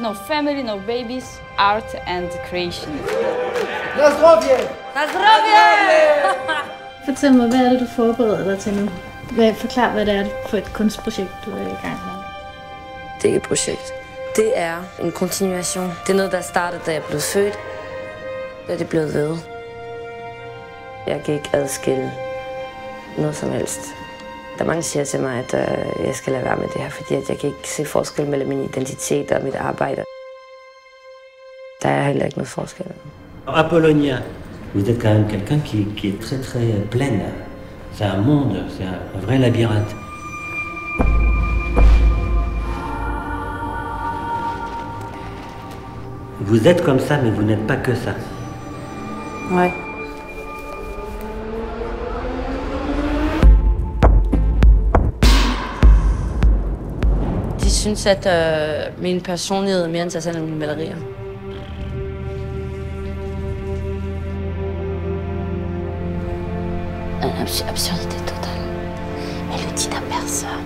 no family, no babies, art and creation. Na zdrowie! Na zdrowie! Fortæl mig, hvad er det, du forbereder dig til nu? Forklar, hvad det er for et kunstprojekt, du er i gang med. Det er ikke et projekt. Det er en kontinuation. Det er noget, der startede, da jeg blev født. Da det blev ved. Jeg kan ikke adskille noget som helst. Der er mange, der siger til mig, at jeg skal lade være med det her, fordi at jeg kan ikke se forskel mellem min identitet og mit arbejde. Der er heller ikke noget forskel. Apollonia, vous êtes quand même quelqu'un qui est très très pleine. C'est un monde, c'est un vrai labyrinthe. Vous êtes comme ça, mais vous n'êtes pas que ça. Ouais. De synes, at min personlighed er mere interessant end mine malerier. Absurdité totale. Elle le dit à personne.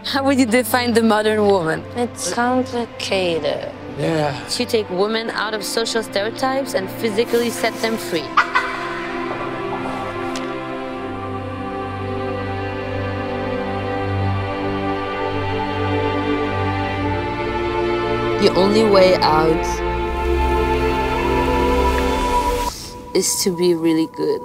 How would you define the modern woman? It's complicated. Yeah. To take women out of social stereotypes and physically set them free. The only way out is to be really good.